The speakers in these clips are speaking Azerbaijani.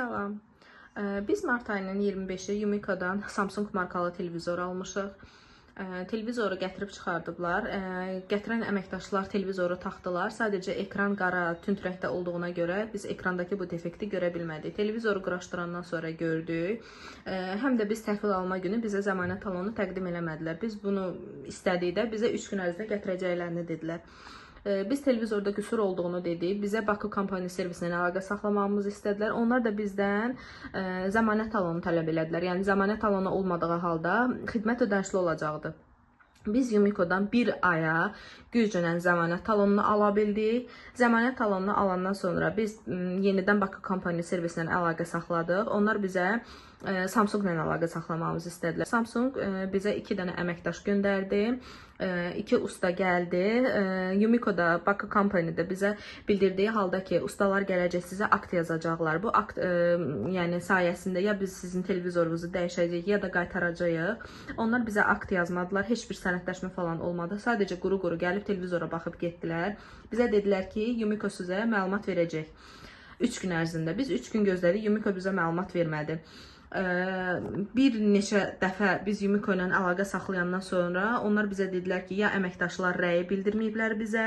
Salam. Biz mart ayının 25-i Yumiko'dan Samsung markalı televizor almışıq. Televizoru gətirib çıxardıblar. Gətirən əməkdaşlar televizoru taxdılar. Sadəcə ekran qara, tünd rəngdə olduğuna görə biz ekrandakı bu defekti görə bilmədik. Televizoru quraşdırandan sonra gördük. Həm də biz təhvil alma günü bizə zəmanət talonu təqdim eləmədilər. Biz bunu istədikdə bizə 3 gün ərzində gətirəcəklərini dedilər. Biz televizorda qüsur olduğunu dedik. Bizə Bakı kompaniya servisindən əlaqə saxlamamızı istədilər. Onlar da bizdən zəmanət talonu tələb elədilər. Yəni zəmanət talonu olmadığı halda xidmət ödənişli olacaqdı. Biz Yumiko'dan bir aya güclə zəmanət talonunu ala bildik. Zəmanət talonunu alandan sonra biz yenidən Bakı kompaniya servisindən əlaqə saxladıq. Onlar bizə Samsungla əlaqə saxlamamızı istədilər. Samsung bizə 2 dənə əməkdaş göndərdi. 2 usta gəldi. Yumiko'da, Bakı kompaniyada bizə bildirdiyi halda ki, ustalar gələcək, sizə akt yazacaqlar. Bu akt yəni sayəsində ya biz sizin televizorunuzu dəyişəcəyik, ya da qaytaracağıq. Onlar bizə akt yazmadılar. Heç bir sənədləşmə falan olmadı. Sadəcə quru-quru gəlib televizora baxıb getdilər. Bizə dedilər ki, Yumiko sizə məlumat verəcək. 3 gün ərzində. Biz 3 gün gözlədik, Yumiko bizə məlumat vermədi. Bir neçə dəfə biz Yumiko ilə əlaqə saxlayandan sonra onlar bizə dedilər ki, ya əməkdaşlar rəyi bildirməyiblər bizə,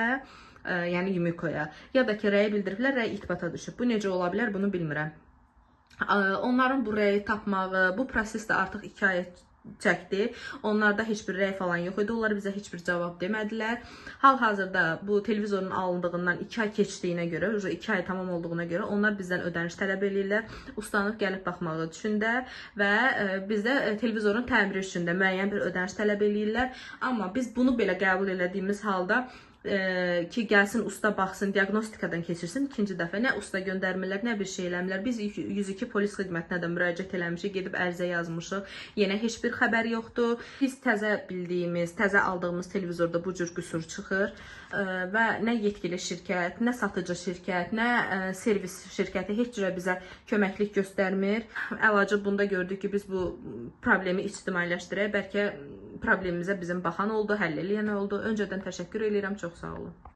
yəni Yumiko'ya, ya da ki, rəyi bildiriblər, rəy itibata düşüb. Bu necə ola bilər, bunu bilmirəm. Onların bu rəyi tapmağı, bu proses də artıq 2 ay çəkdi. Onlarda heç bir rəy falan yox idi. Onlar bizə heç bir cavab demədilər. Hal-hazırda bu televizorun alındığından 2 ay keçdiyinə görə, 2 ay tamam olduğuna görə onlar bizdən ödəniş tələb edirlər. Ustanıq gəlib baxmağı üçündə və bizdə televizorun təmiri üçündə müəyyən bir ödəniş tələb edirlər. Amma biz bunu belə qəbul elədiyimiz halda ki, gəlsin usta baxsın, diaqnostikadan keçirsin ikinci dəfə. Nə usta göndərmirlər, nə bir şey eləmirlər. Biz 102 polis xidmətinə də müraciət eləmişik, gedib ərizə yazmışıq. Yenə heç bir xəbər yoxdur. Biz təzə bildiyimiz, təzə aldığımız televizorda bu cür qüsur çıxır və nə yetkili şirkət, nə satıcı şirkət, nə servis şirkəti heç cürə bizə köməklik göstərmir. Əlacı bunda gördük ki, biz bu problemi ictimailəşdirək. Bəlkə problemimizə bizim baxan oldu, həll eləyən oldu. Öncədən təşəkkür edirəm, çox sağ olun.